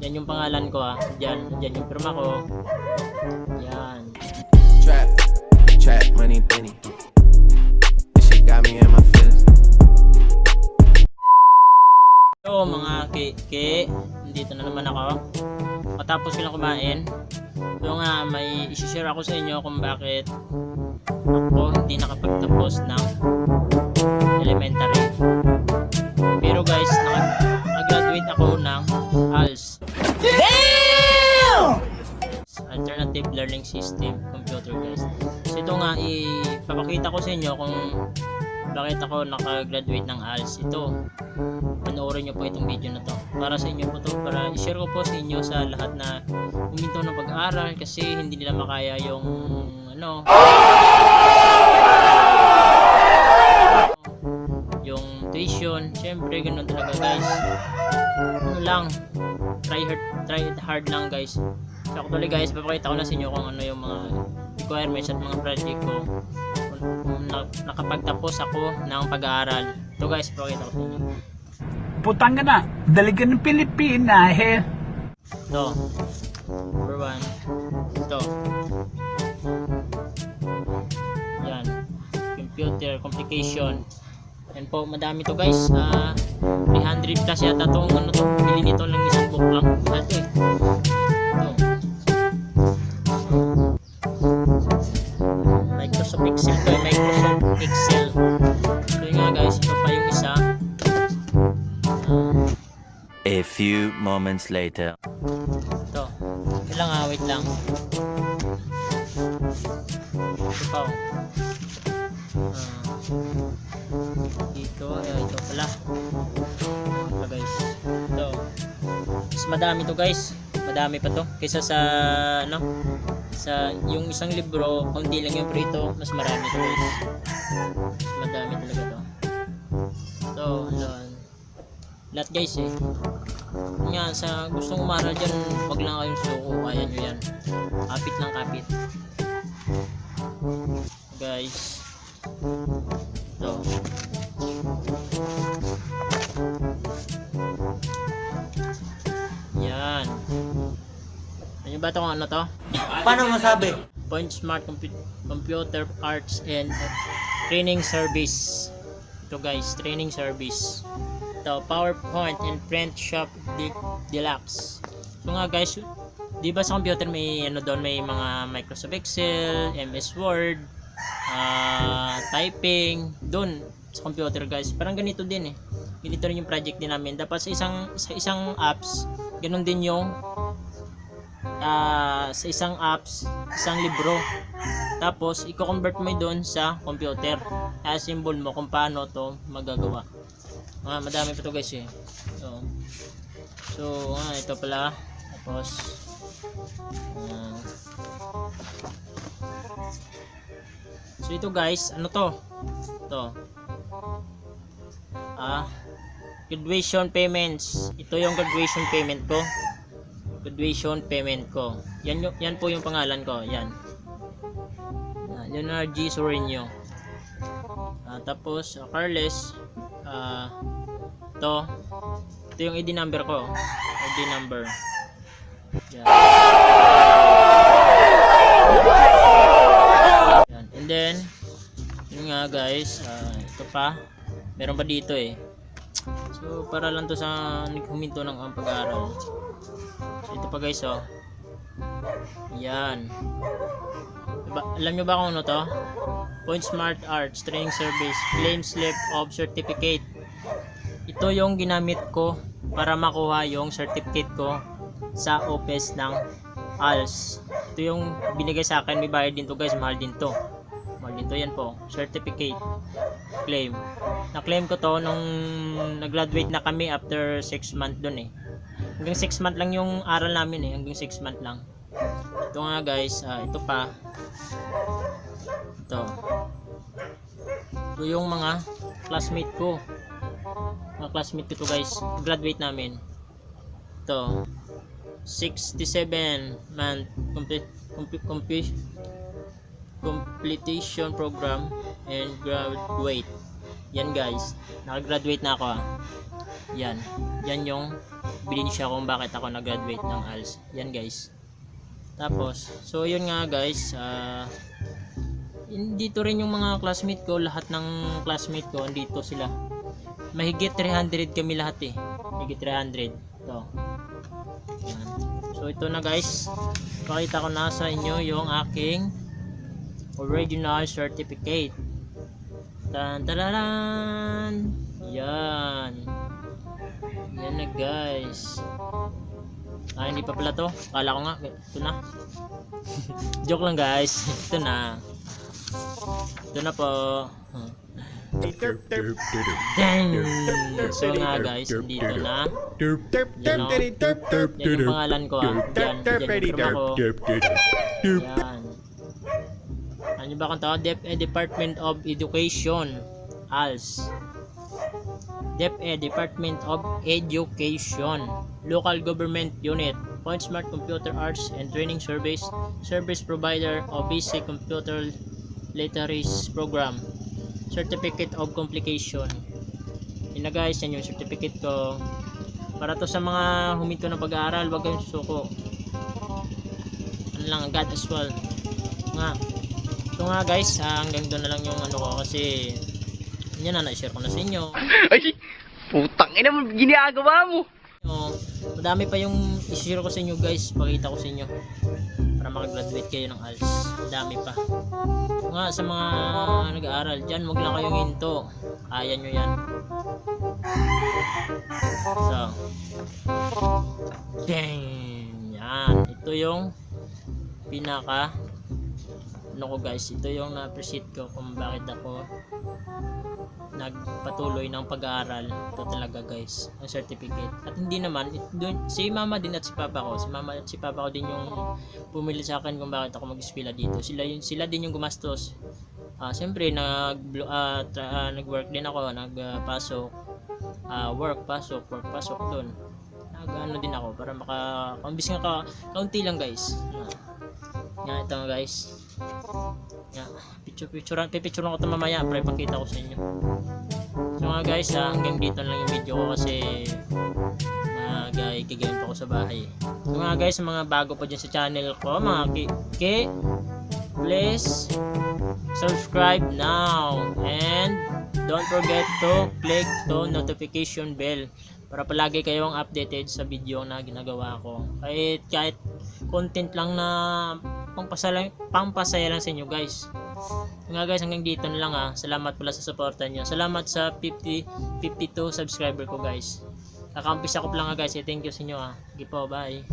Yan yung pangalan ko Diyan yung firma ko. Yan. Trap, trap, money, penny. This shit got me in my feelings. So mga ke, dito na naman ako. Matapos ko lang kumain. So nga, may isi-share ako sa inyo kung bakit ako hindi nakapagtapos ng elementary. Pero guys, nag-graduate ako ng ALS. Damn! Alternative Learning System Computer, guys. So ito nga, ipapakita ko sa inyo kung bakit ako nakagraduate ng ALS. Ito, panoorin nyo po itong video na to. Para sa inyo po to, para i-share ko po sa inyo sa lahat na huminto ng pag-aaral kasi hindi nila makaya yung yung tuition. Syempre ganun talaga guys. Try hard lang guys. So actually guys, papakita ko na sa inyo kung ano yung mga requirements at mga project ko kung nakapagtapos ako ng pag-aaral. Ito guys, papakita ko sa inyo. Putang na, daligan ng Pilipina, he. Ito, number 1. Ito. Yan. Computer complication. Yan po, madami to guys. 300 plus yata itong bili nito lang isang book lang. Ito. Microsoft Excel to, Microsoft Excel. So yun nga guys, ito pa yung isa. A few moments later. Ito. Wait lang. Ito pa dito, ito pala. Ito guys. Ito. Mas madami to guys. Madami pa to kaysa sa sa yung isang libro, konti lang yung prito, mas marami to guys. Mas madami talaga to. So, lahat guys nga sa gustong umaral dyan, wag lang kayong suko, kaya nyo yan. Kapit lang kapit guys. So yan. Ano ba ito kung ano to? Paano masabi? Point Smart Computer Arts and Training Service. Ito guys, training service. Ito, PowerPoint and Print Shop Deluxe. So nga guys, di ba sa computer may doon, may mga Microsoft Excel, MS Word, typing doon sa computer guys. Parang ganito din ganito rin yung project din namin. Dapat sa isang apps, ganun din yung sa isang apps, isang libro. Tapos i-convert mo doon sa computer. Assemble mo kung paano to magagawa. Madami pa to guys So ito pala. Tapos so ito guys, ano to? Ito. Graduation payments. Ito yung graduation payment ko. Graduation payment ko. Yan po yung pangalan ko. Yan. Leonard G. Sorinio. Tapos Carles, ito yung ID number ko. ID number. Yan. Yan. And then yun nga guys, ito pa. Meron pa dito So para lang to sa naghuminto ng pag-aaral. So ito pa guys Yan. Diba, alam nyo ba kung ano to? Point Smart Arts Training Service Claim Slip of Certificate. Ito yung ginamit ko para makuha yung certificate ko sa office ng ALS. Ito yung binigay sa akin. May bayad din to guys. Mahal din to. Yan po. Certificate. Claim. Na-claim ko to nung nag-graduate na kami after 6 months dun Hanggang 6 months lang yung aral namin Hanggang 6 months lang. Ito nga guys. Ito pa. Ito yung mga classmate ko. Mga classmate ko to guys. Graduate namin. Ito 67 month completion program and graduate. Yan guys, nakagraduate na ako Yan yung binisya kung bakit ako nag-graduate ng ALS. Yan guys. Tapos, so yun nga guys, dito rin yung mga classmate ko, lahat ng classmate ko, andito sila. Mahigit 300 kami lahat eh. Mahigit 300. Ito. Yan. So ito na guys, pakita ko na sa inyo yung aking original certificate. Tan-tararan! Yan. Yan na guys. Hindi pa pala to. Kala ko nga, ito na. Joke lang guys. Ito na. Ito na po. Dang! So nga guys, dito na. Yan o. Yan yung pangalan ko ah. Yan. Yan yung firma ko. Yan. Ano ba kung tawag? DepEd Department of Education. ALS. DepEd Department of Education. Local Government Unit. Point Smart Computer Arts and Training Service. Service Provider of Basic Computer Literacy Program. Certificate of Completion. Yun na guys, yan yung certificate ko. Para to sa mga huminto ng pag-aaral, wag kayong susuko. Ano lang, God as well. Nga. Ito nga guys, hanggang doon na lang yung ano ko kasi yan na, na-share ko na sa inyo. Ay, putang ina mo, ginagawa mo. Madami pa yung i-share ko sa inyo guys, pakita ko sa inyo para makagraduate kayo ng ALS. Madami pa. Nga sa mga nag-aaral dyan, wag lang kayong hinto, kaya nyo yan. So dang, yan, ito yung pinaka ano ko guys, ito yung na-appreciate ko kung bakit ako nagpatuloy ng pag-aaral. Ito talaga guys, ang certificate. At hindi naman, si mama din at si papa ko, si mama at si papa ko din yung pumili sa akin kung bakit ako mag-eskwela dito. Sila din yung gumastos. Siyempre nag-work din ako, nagpasok, work pasok doon. Nag-ano din ako para makakambis nga kaunti lang guys. Yan, ito nga guys. Yan, pipicturean ko ito mamaya para ipakita ko sa inyo. So nga guys, hanggang dito lang yung video ko kasi gagawin pa ko sa bahay. So nga guys, mga bago pa dyan sa channel ko, mga please subscribe now and don't forget to click the notification bell para palagi kayong updated sa video na ginagawa ko. Kahit content lang na pampasaya lang sa inyo guys. Nga guys, hanggang dito na lang Salamat pala sa suporta nyo. Salamat sa 52 subscriber ko guys. Kakampis ako lang guys. Thank you sa inyo Sige po, bye.